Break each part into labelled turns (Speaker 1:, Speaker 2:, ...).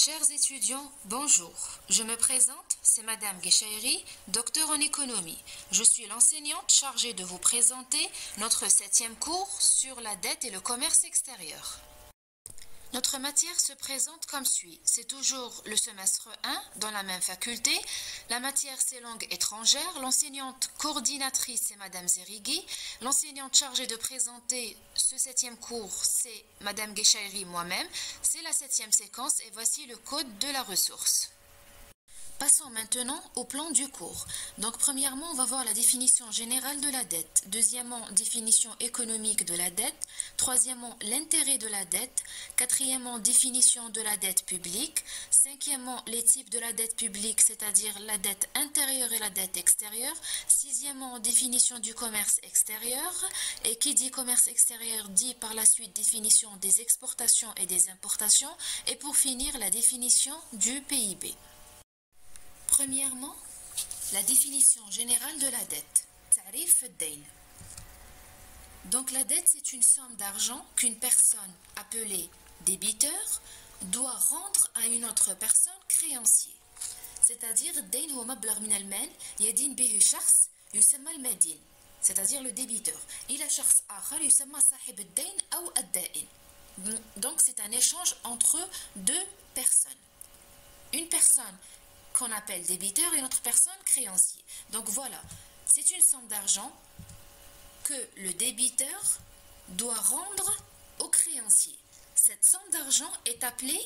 Speaker 1: Chers étudiants, bonjour. Je me présente, c'est Madame Guéchaïri, docteur en économie. Je suis l'enseignante chargée de vous présenter notre 7e cours sur la dette et le commerce extérieur. Notre matière se présente comme suit. C'est toujours le semestre 1 dans la même faculté. La matière, c'est langue étrangère. L'enseignante coordinatrice, c'est Madame Zerigui. L'enseignante chargée de présenter ce 7e cours, c'est Madame Guéchaïri, moi-même. C'est la 7e séquence et voici le code de la ressource. Passons maintenant au plan du cours. Donc premièrement, on va voir la définition générale de la dette. Deuxièmement, définition économique de la dette. Troisièmement, l'intérêt de la dette. Quatrièmement, définition de la dette publique. Cinquièmement, les types de la dette publique, c'est-à-dire la dette intérieure et la dette extérieure. Sixièmement, définition du commerce extérieur. Et qui dit commerce extérieur dit par la suite définition des exportations et des importations. Et pour finir, la définition du PIB. Premièrement, la définition générale de la dette. Tarif ad-dayn. Donc la dette, c'est une somme d'argent qu'une personne appelée débiteur doit rendre à une autre personne créancier. C'est-à-dire الدين هو مبلغ من المال يدين به شخص يسمى المدين. C'est-à-dire le débiteur. إلى شخص آخر يسمى صاحب الدين أو الدائن. Donc c'est un échange entre deux personnes. Une personne qu'on appelle débiteur et une autre personne créancier. Donc voilà, c'est une somme d'argent que le débiteur doit rendre au créancier. Cette somme d'argent est appelée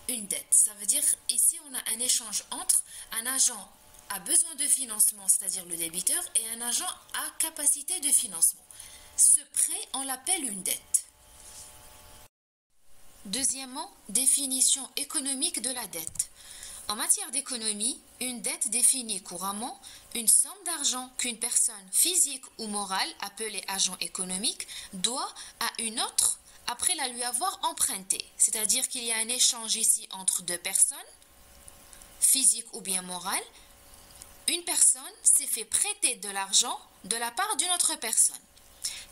Speaker 1: une dette. Ça veut dire ici on a un échange entre un agent à besoin de financement, c'est-à-dire le débiteur, et un agent à capacité de financement. Ce prêt, on l'appelle une dette. Deuxièmement, définition économique de la dette. En matière d'économie, une dette définit couramment une somme d'argent qu'une personne physique ou morale, appelée agent économique, doit à une autre après la lui avoir empruntée. C'est-à-dire qu'il y a un échange ici entre deux personnes, physiques ou bien morales. Une personne s'est fait prêter de l'argent de la part d'une autre personne.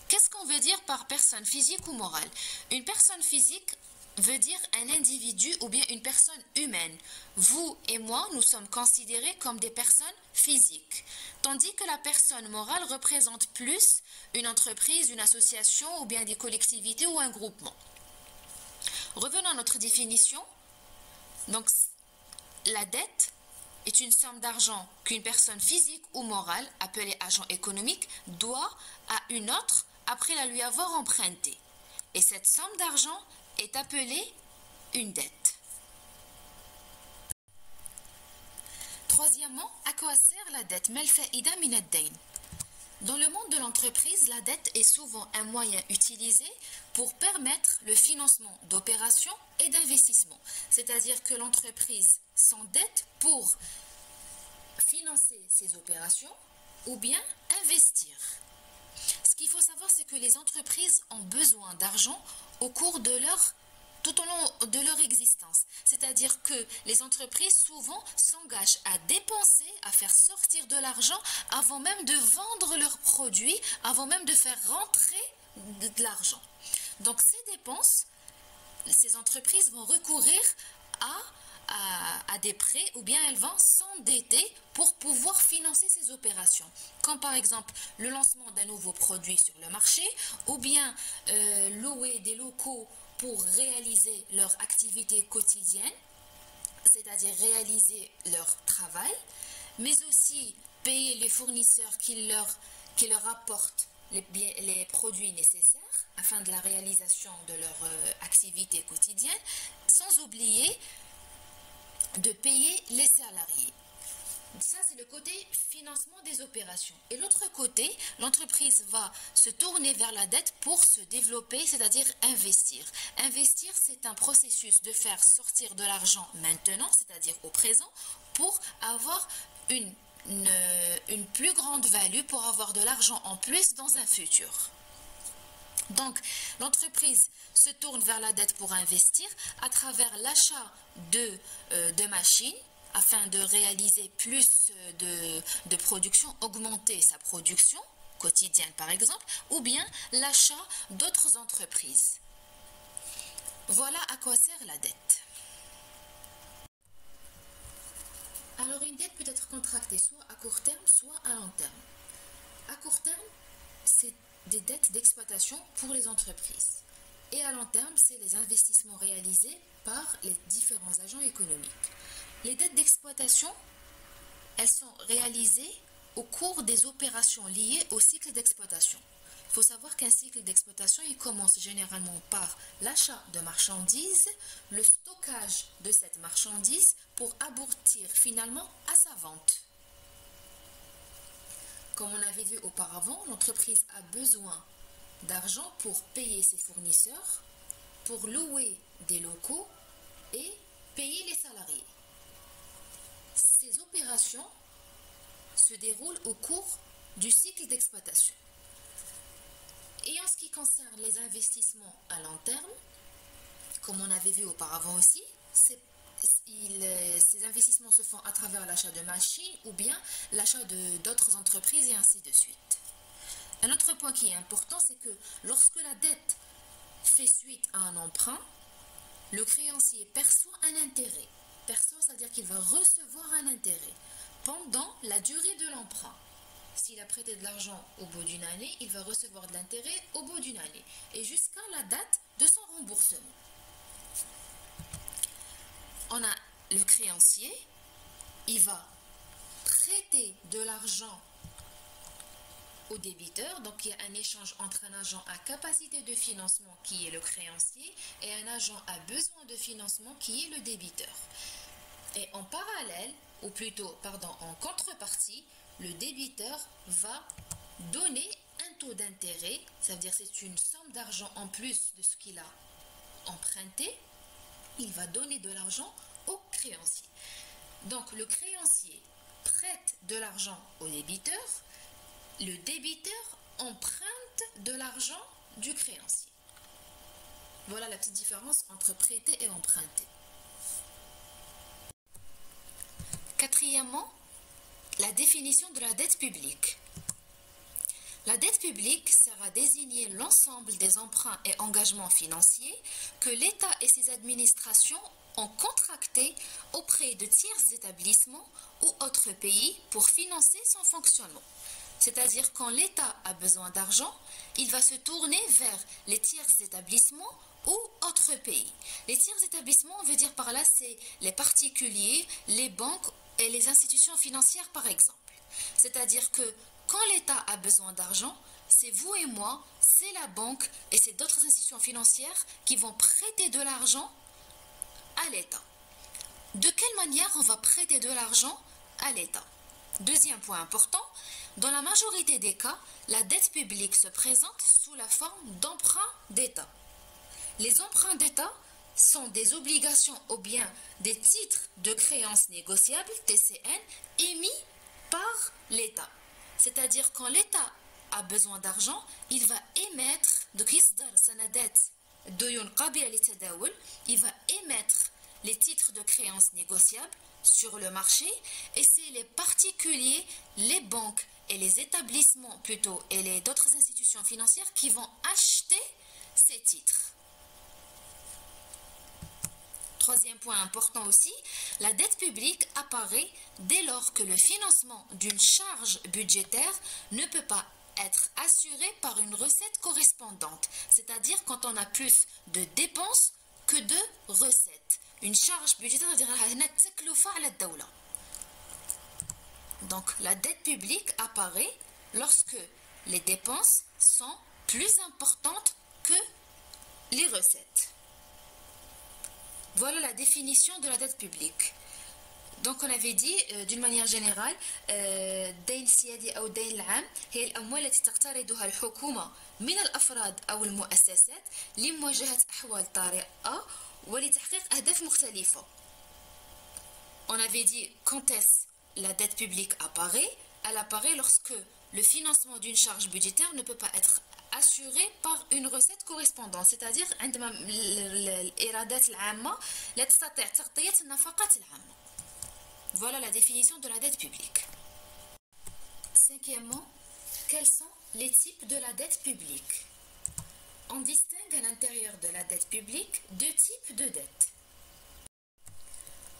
Speaker 1: Qu'est-ce qu'on veut dire par personne physique ou morale? Une personne physique veut dire un individu ou bien une personne humaine. Vous et moi, nous sommes considérés comme des personnes physiques. Tandis que la personne morale représente plus une entreprise, une association ou bien des collectivités ou un groupement. Revenons à notre définition. Donc, la dette est une somme d'argent qu'une personne physique ou morale, appelée agent économique, doit à une autre après la lui avoir empruntée. Et cette somme d'argent est appelée une dette. Troisièmement, à quoi sert la dette? Dans le monde de l'entreprise, la dette est souvent un moyen utilisé pour permettre le financement d'opérations et d'investissements. C'est-à-dire que l'entreprise s'endette pour financer ses opérations ou bien investir. Ce qu'il faut savoir, c'est que les entreprises ont besoin d'argent tout au long de leur existence. C'est-à-dire que les entreprises souvent s'engagent à dépenser, à faire sortir de l'argent avant même de vendre leurs produits, avant même de faire rentrer de l'argent. Donc ces dépenses, ces entreprises vont recourir à des prêts ou bien elles vont s'endetter pour pouvoir financer ces opérations. Comme par exemple le lancement d'un nouveau produit sur le marché ou bien louer des locaux pour réaliser leur activité quotidienne, c'est-à-dire réaliser leur travail, mais aussi payer les fournisseurs qui leur apportent les produits nécessaires afin de la réalisation de leur activité quotidienne, sans oublier de payer les salariés. Ça, c'est le côté financement des opérations. Et l'autre côté, l'entreprise va se tourner vers la dette pour se développer, c'est-à-dire investir. Investir, c'est un processus de faire sortir de l'argent maintenant, c'est-à-dire au présent, pour avoir une plus grande value, pour avoir de l'argent en plus dans un futur. Donc, l'entreprise se tourne vers la dette pour investir à travers l'achat de machines afin de réaliser plus de production, augmenter sa production quotidienne par exemple, ou bien l'achat d'autres entreprises. Voilà à quoi sert la dette. une dette peut être contractée soit à court terme, soit à long terme. À court terme, c'est des dettes d'exploitation pour les entreprises. Et à long terme, c'est les investissements réalisés par les différents agents économiques. Les dettes d'exploitation, elles sont réalisées au cours des opérations liées au cycle d'exploitation. Il faut savoir qu'un cycle d'exploitation, il commence généralement par l'achat de marchandises, le stockage de cette marchandise pour aboutir finalement à sa vente. Comme on avait vu auparavant, l'entreprise a besoin d'argent pour payer ses fournisseurs, pour louer des locaux et payer les salariés. Ces opérations se déroulent au cours du cycle d'exploitation. Et en ce qui concerne les investissements à long terme, comme on avait vu auparavant aussi, ces investissements se font à travers l'achat de machines ou bien l'achat d'autres entreprises et ainsi de suite. Un autre point qui est important, c'est que lorsque la dette fait suite à un emprunt, le créancier perçoit un intérêt. Perçoit, c'est-à-dire qu'il va recevoir un intérêt pendant la durée de l'emprunt. S'il a prêté de l'argent au bout d'une année, il va recevoir de l'intérêt au bout d'une année et jusqu'à la date de son remboursement. On a le créancier, il va prêter de l'argent au débiteur, donc il y a un échange entre un agent à capacité de financement qui est le créancier et un agent à besoin de financement qui est le débiteur. Et en parallèle, ou plutôt, en contrepartie, le débiteur va donner un taux d'intérêt, ça veut dire c'est une somme d'argent en plus de ce qu'il a emprunté, il va donner de l'argent au créancier. Donc le créancier prête de l'argent au débiteur, le débiteur emprunte de l'argent du créancier. Voilà la petite différence entre prêter et emprunter. Quatrièmement, la définition de la dette publique. La dette publique sert à désigner l'ensemble des emprunts et engagements financiers que l'État et ses administrations ont contractés auprès de tiers établissements ou autres pays pour financer son fonctionnement. C'est-à-dire quand l'État a besoin d'argent, il va se tourner vers les tiers établissements ou autres pays. Les tiers établissements, on veut dire par là, c'est les particuliers, les banques et les institutions financières par exemple. C'est-à-dire que quand l'État a besoin d'argent, c'est vous et moi, c'est la banque et c'est d'autres institutions financières qui vont prêter de l'argent à l'État. De quelle manière on va prêter de l'argent à l'État? Deuxième point important, dans la majorité des cas, la dette publique se présente sous la forme d'emprunts d'État. Les emprunts d'État sont des obligations ou bien des titres de créances négociables, TCN, émis par l'État. C'est-à-dire quand l'État a besoin d'argent, il va émettre, il va émettre les titres de créances négociables sur le marché et c'est les particuliers, les banques et les établissements plutôt et d'autres institutions financières qui vont acheter ces titres. Troisième point important aussi, la dette publique apparaît dès lors que le financement d'une charge budgétaire ne peut pas être assuré par une recette correspondante, c'est-à-dire quand on a plus de dépenses que de recettes. Une charge budgétaire, c'est-à-dire donc la dette publique apparaît lorsque les dépenses sont plus importantes que les recettes. Voilà la définition de la dette publique. Donc on avait dit d'une manière générale دين سيادي أو دين العام هي الأموال التي تقترضها الحكومة من الأفراد أو المؤسسات لمواجهة أحوال طارئة ولتحقيق أهداف مختلفة. On avait dit quand est-ce la dette publique apparaît? Elle apparaît lorsque le financement d'une charge budgétaire ne peut pas être assuré par une recette correspondante, c'est-à-dire عندما الإيرادات العامة لا تستطيع تغطية النفقات العامة. Voilà la définition de la dette publique. Cinquièmement, quels sont les types de la dette publique? On distingue à l'intérieur de la dette publique deux types de dettes.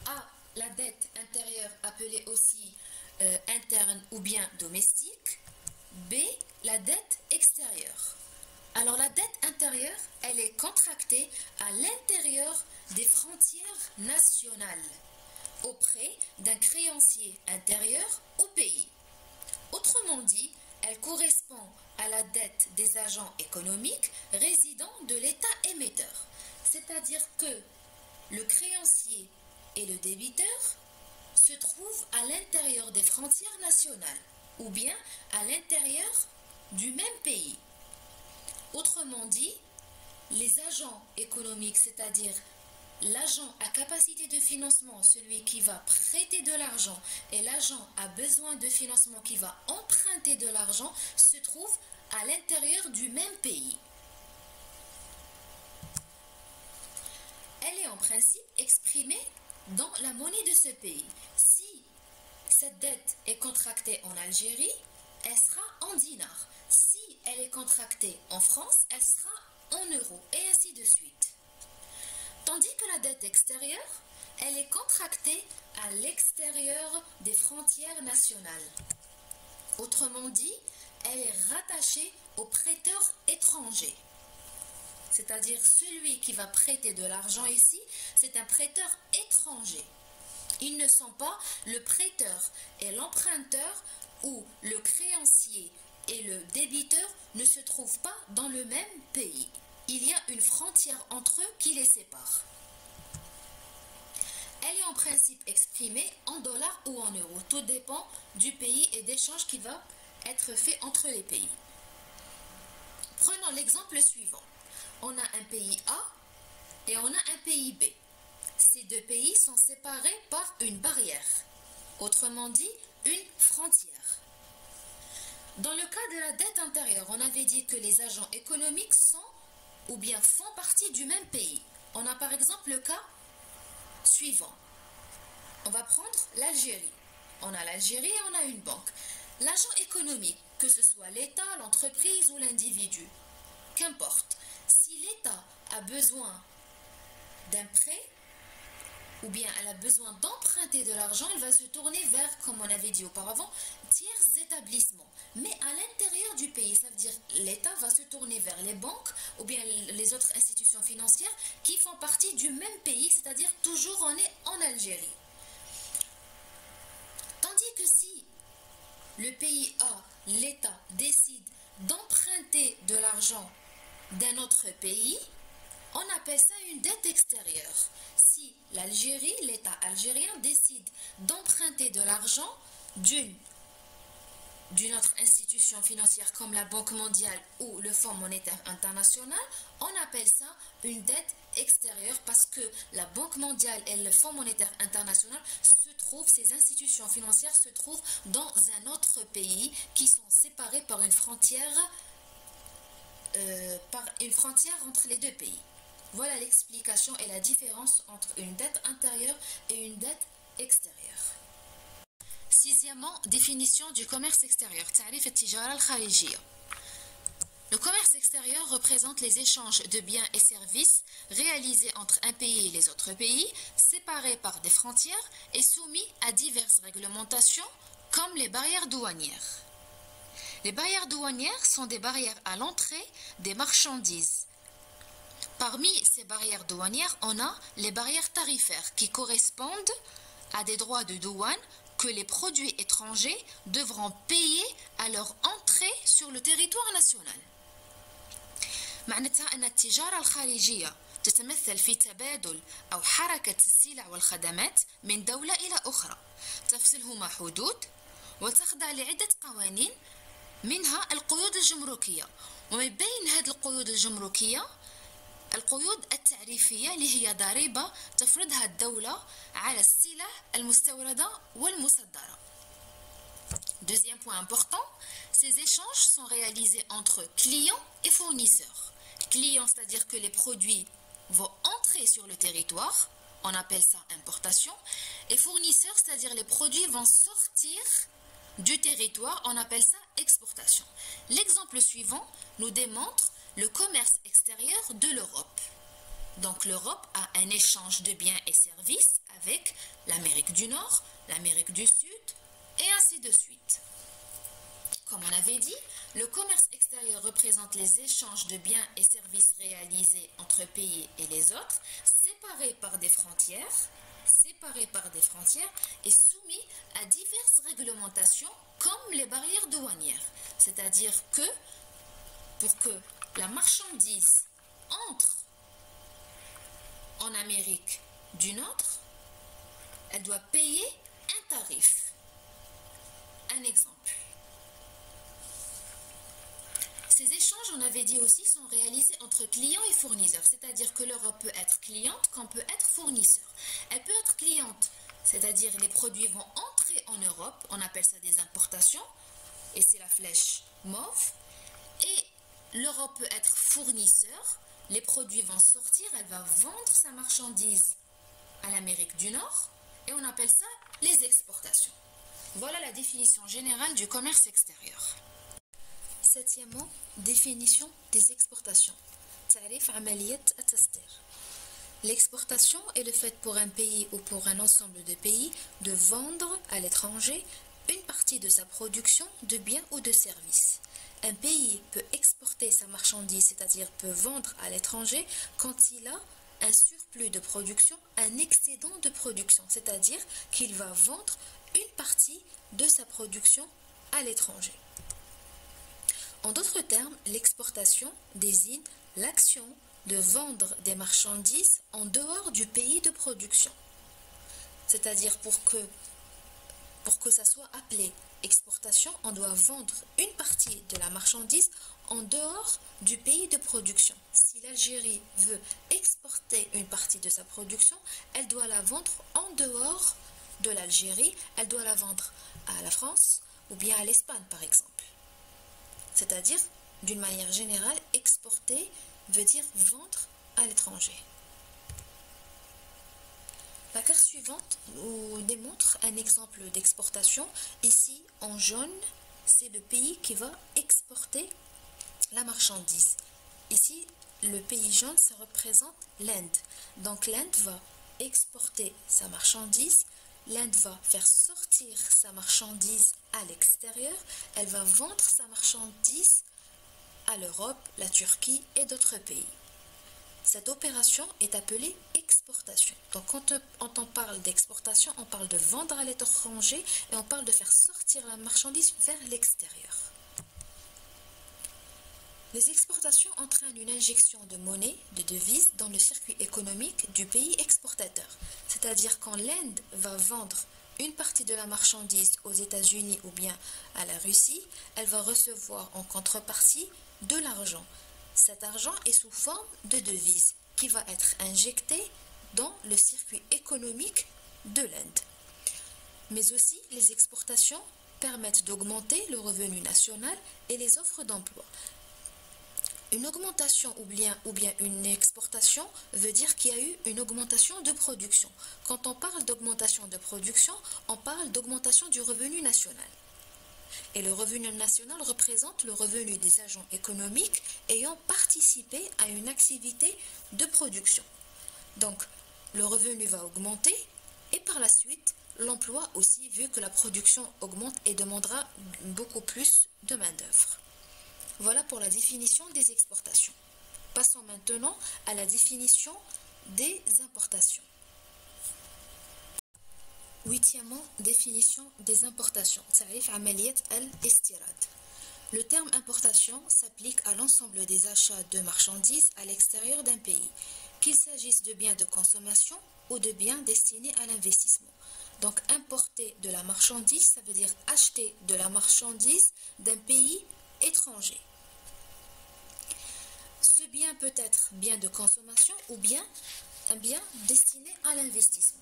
Speaker 1: A. la dette intérieure appelée aussi interne ou bien domestique. B, la dette extérieure. Alors la dette intérieure, elle est contractée à l'intérieur des frontières nationales auprès d'un créancier intérieur au pays. Autrement dit, elle correspond à la dette des agents économiques résidant de l'État émetteur. C'est-à-dire que le créancier et le débiteur se trouvent à l'intérieur des frontières nationales ou bien à l'intérieur du même pays. Autrement dit, les agents économiques, c'est-à-dire l'agent à capacité de financement, celui qui va prêter de l'argent, et l'agent à besoin de financement qui va emprunter de l'argent, se trouvent à l'intérieur du même pays. Elle est en principe exprimée dans la monnaie de ce pays. Si cette dette est contractée en Algérie, elle sera en dinars. Si elle est contractée en France, elle sera en euros, et ainsi de suite. Tandis que la dette extérieure, elle est contractée à l'extérieur des frontières nationales. Autrement dit, elle est rattachée au prêteur étranger. C'est-à-dire celui qui va prêter de l'argent ici, c'est un prêteur étranger. Ils ne sont pas le prêteur et l'emprunteur, ou le créancier et le débiteur ne se trouvent pas dans le même pays. Il y a une frontière entre eux qui les sépare. Elle est en principe exprimée en dollars ou en euros. Tout dépend du pays et d'échange qui va être fait entre les pays. Prenons l'exemple suivant. On a un pays A et on a un pays B. Ces deux pays sont séparés par une barrière, autrement dit une frontière. Dans le cas de la dette intérieure, on avait dit que les agents économiques sont ou bien font partie du même pays. On a par exemple le cas suivant. On va prendre l'Algérie. On a l'Algérie et on a une banque. L'agent économique, que ce soit l'État, l'entreprise ou l'individu, qu'importe, si l'État a besoin d'un prêt ou bien elle a besoin d'emprunter de l'argent, elle va se tourner vers, comme on avait dit auparavant, tiers établissements. Mais à l'intérieur du pays, ça veut dire l'État va se tourner vers les banques ou bien les autres institutions financières qui font partie du même pays, c'est-à-dire toujours on est en Algérie. Tandis que si le pays A, l'État, décide d'emprunter de l'argent d'un autre pays, on appelle ça une dette extérieure. Si l'Algérie, l'État algérien décide d'emprunter de l'argent d'une autre institution financière comme la Banque mondiale ou le Fonds monétaire international, on appelle ça une dette extérieure parce que la Banque mondiale et le Fonds monétaire international ces institutions financières se trouvent dans un autre pays qui sont séparés par une frontière entre les deux pays. Voilà l'explication et la différence entre une dette intérieure et une dette extérieure. Sixièmement, définition du commerce extérieur. تعريف التجارة الخارجية. Le commerce extérieur représente les échanges de biens et services réalisés entre un pays et les autres pays, séparés par des frontières et soumis à diverses réglementations comme les barrières douanières. Les barrières douanières sont des barrières à l'entrée des marchandises. Parmi ces barrières douanières, on a les barrières tarifaires qui correspondent à des droits de douane que les produits étrangers devront payer à leur entrée sur le territoire national. معناتها أن التجارة الخارجية تتمثل في تبادل أو حركة السلع والخدمات من دولة إلى أخرى تفصلهما حدود وتخضع لعدة قوانين منها القيود الجمركية ومن بين هذه القيود الجمركية القيود التعريفية اللي هي ضريبة تفرضها الدولة على السلع المستوردة والمصدرة. Deuxième point important, ces échanges sont réalisés entre clients et fournisseurs. Clients, c'est-à-dire que les produits vont entrer sur le territoire, on appelle ça importation, et fournisseurs, c'est-à-dire les produits vont sortir du territoire, on appelle ça exportation. L'exemple suivant nous démontre le commerce extérieur de l'Europe. Donc l'Europe a un échange de biens et services avec l'Amérique du Nord, l'Amérique du Sud, et ainsi de suite. Comme on avait dit, le commerce extérieur représente les échanges de biens et services réalisés entre pays et les autres, séparés par des frontières et soumis à diverses réglementations comme les barrières douanières. C'est-à-dire que pour que la marchandise entre en Amérique du Nord, elle doit payer un tarif. Un exemple. Ces échanges, on avait dit aussi, sont réalisés entre clients et fournisseurs, c'est-à-dire que l'Europe peut être cliente comme peut être fournisseur. Elle peut être cliente, c'est-à-dire les produits vont entrer en Europe, on appelle ça des importations, et c'est la flèche mauve, et l'Europe peut être fournisseur, les produits vont sortir, elle va vendre sa marchandise à l'Amérique du Nord, et on appelle ça les exportations. Voilà la définition générale du commerce extérieur. Septièmement, définition des exportations. L'exportation est le fait pour un pays ou pour un ensemble de pays de vendre à l'étranger une partie de sa production de biens ou de services. Un pays peut exporter sa marchandise, c'est-à-dire peut vendre à l'étranger quand il a un surplus de production, un excédent de production, c'est-à-dire qu'il va vendre une partie de sa production à l'étranger. En d'autres termes, l'exportation désigne l'action de vendre des marchandises en dehors du pays de production. C'est-à-dire pour que ça soit appelé exportation, on doit vendre une partie de la marchandise en dehors du pays de production. Si l'Algérie veut exporter une partie de sa production, elle doit la vendre en dehors de l'Algérie, elle doit la vendre à la France ou bien à l'Espagne par exemple. C'est-à-dire, d'une manière générale, exporter veut dire vendre à l'étranger. La carte suivante nous démontre un exemple d'exportation. Ici, en jaune, c'est le pays qui va exporter la marchandise. Ici, le pays jaune, ça représente l'Inde. Donc l'Inde va exporter sa marchandise, l'Inde va faire sortir sa marchandise à l'extérieur, elle va vendre sa marchandise à l'Europe, la Turquie et d'autres pays. Cette opération est appelée exportation. Donc quand on parle d'exportation, on parle de vendre à l'étranger et on parle de faire sortir la marchandise vers l'extérieur. Les exportations entraînent une injection de monnaie, de devises, dans le circuit économique du pays exportateur. C'est-à-dire quand l'Inde va vendre une partie de la marchandise aux États-Unis ou bien à la Russie, elle va recevoir en contrepartie de l'argent. Cet argent est sous forme de devises qui va être injectée dans le circuit économique de l'Inde. Mais aussi, les exportations permettent d'augmenter le revenu national et les offres d'emploi. Une augmentation ou bien une exportation veut dire qu'il y a eu une augmentation de production. Quand on parle d'augmentation de production, on parle d'augmentation du revenu national. Et le revenu national représente le revenu des agents économiques ayant participé à une activité de production. Donc, le revenu va augmenter et par la suite, l'emploi aussi, vu que la production augmente et demandera beaucoup plus de main-d'œuvre. Voilà pour la définition des exportations. Passons maintenant à la définition des importations. Huitièmement, définition des importations. Le terme importation s'applique à l'ensemble des achats de marchandises à l'extérieur d'un pays, qu'il s'agisse de biens de consommation ou de biens destinés à l'investissement. Donc importer de la marchandise, ça veut dire acheter de la marchandise d'un pays étranger. Ce bien peut être bien de consommation ou bien un bien destiné à l'investissement.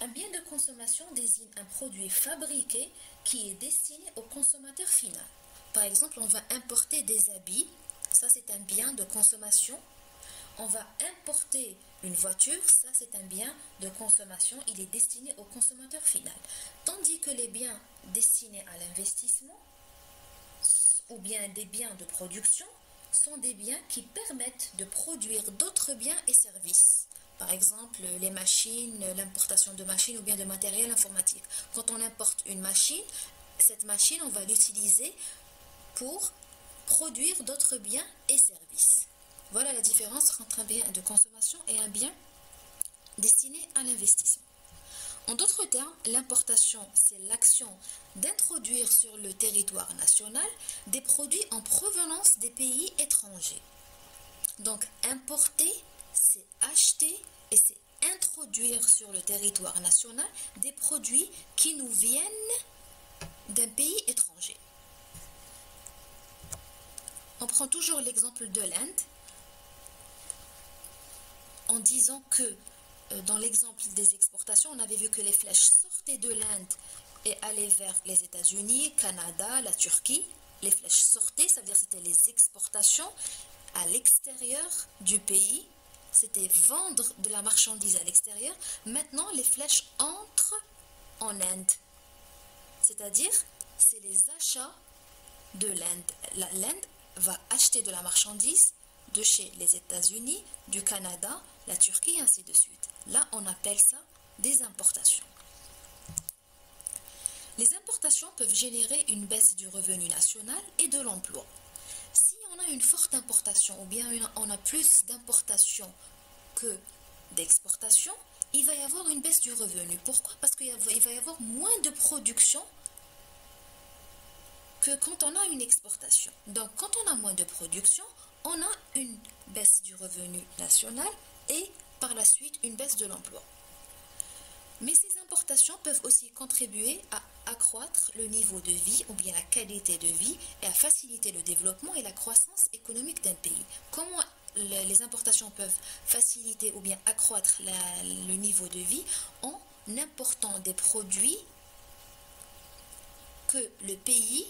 Speaker 1: Un bien de consommation désigne un produit fabriqué qui est destiné au consommateur final. Par exemple, on va importer des habits, ça c'est un bien de consommation. On va importer une voiture, ça c'est un bien de consommation, il est destiné au consommateur final. Tandis que les biens destinés à l'investissement ou bien des biens de production sont des biens qui permettent de produire d'autres biens et services. Par exemple, les machines, l'importation de machines ou bien de matériel informatique. Quand on importe une machine, cette machine, on va l'utiliser pour produire d'autres biens et services. Voilà la différence entre un bien de consommation et un bien destiné à l'investissement. En d'autres termes, l'importation, c'est l'action d'introduire sur le territoire national des produits en provenance des pays étrangers. Donc, importer, c'est acheter et c'est introduire sur le territoire national des produits qui nous viennent d'un pays étranger. On prend toujours l'exemple de l'Inde en disant que dans l'exemple des exportations, on avait vu que les flèches sortaient de l'Inde et allaient vers les États-Unis, Canada, la Turquie. Les flèches sortaient, ça veut dire que c'était les exportations à l'extérieur du pays. C'était vendre de la marchandise à l'extérieur. Maintenant, les flèches entrent en Inde. C'est-à-dire, c'est les achats de l'Inde. L'Inde va acheter de la marchandise de chez les États-Unis, du Canada, la Turquie et ainsi de suite. Là, on appelle ça des importations. Les importations peuvent générer une baisse du revenu national et de l'emploi. Si on a une forte importation ou bien on a plus d'importation que d'exportation, il va y avoir une baisse du revenu. Pourquoi? Parce qu'il va y avoir moins de production que quand on a une exportation. Donc, quand on a moins de production, on a une baisse du revenu national et par la suite une baisse de l'emploi. Mais ces importations peuvent aussi contribuer à accroître le niveau de vie ou bien la qualité de vie et à faciliter le développement et la croissance économique d'un pays. Comment les importations peuvent faciliter ou bien accroître le niveau de vie? En important des produits que le pays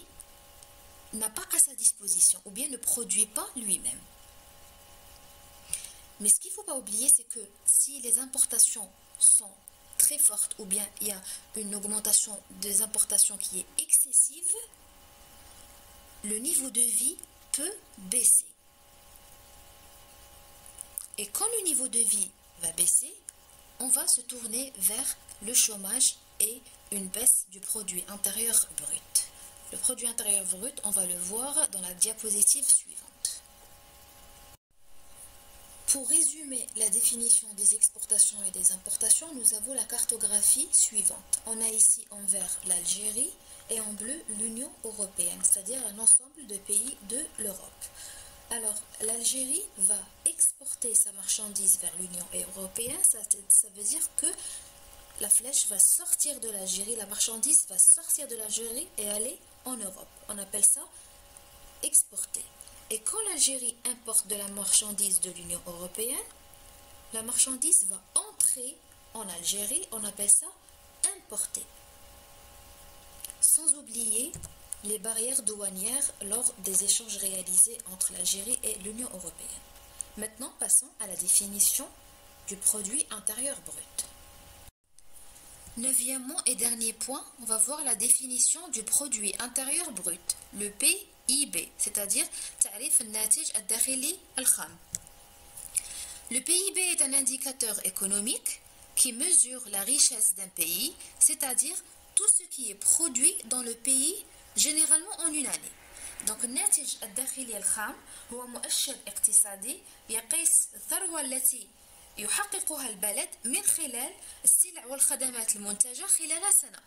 Speaker 1: n'a pas à sa disposition ou bien ne produit pas lui-même. Mais ce qu'il ne faut pas oublier, c'est que si les importations sont très fortes ou bien il y a une augmentation des importations qui est excessive, le niveau de vie peut baisser. Et quand le niveau de vie va baisser, on va se tourner vers le chômage et une baisse du produit intérieur brut. Le produit intérieur brut, on va le voir dans la diapositive suivante. Pour résumer la définition des exportations et des importations, nous avons la cartographie suivante. On a ici en vert l'Algérie et en bleu l'Union européenne, c'est-à-dire un ensemble de pays de l'Europe. Alors, l'Algérie va exporter sa marchandise vers l'Union européenne, ça veut dire que la flèche va sortir de l'Algérie, la marchandise va sortir de l'Algérie et aller en Europe. On appelle ça exporter. Et quand l'Algérie importe de la marchandise de l'Union européenne, la marchandise va entrer en Algérie, on appelle ça importer. Sans oublier les barrières douanières lors des échanges réalisés entre l'Algérie et l'Union européenne. Maintenant, passons à la définition du produit intérieur brut. Neuvièmement et dernier point, on va voir la définition du produit intérieur brut, le PIB, c'est-à-dire Tarif al-Natij al-Dakhili al-Kham. Le PIB est un indicateur économique qui mesure la richesse d'un pays, c'est-à-dire tout ce qui est produit dans le pays généralement en une année. Donc, الناتج الداخلي الخام هو مؤشر اقتصادي يقيس الثروة التي يحققها البلد من خلال السلع والخدمات المنتجة خلال سنة.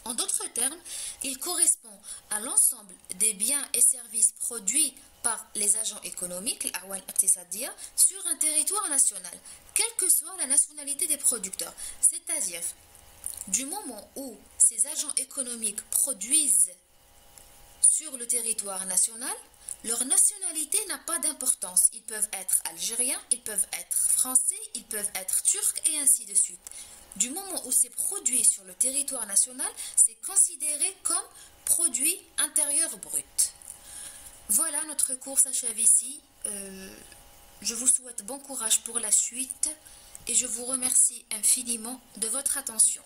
Speaker 1: En d'autres termes, il correspond à l'ensemble des biens et services produits par les agents économiques, الأعوان الاقتصادية, sur un territoire national, quelle que soit la nationalité des producteurs. C'est-à-dire, du moment où ces agents économiques produisent sur le territoire national, leur nationalité n'a pas d'importance. Ils peuvent être algériens, ils peuvent être français, ils peuvent être turcs et ainsi de suite. Du moment où c'est produit sur le territoire national, c'est considéré comme produit intérieur brut. Voilà, notre cours s'achève ici. Je vous souhaite bon courage pour la suite et je vous remercie infiniment de votre attention.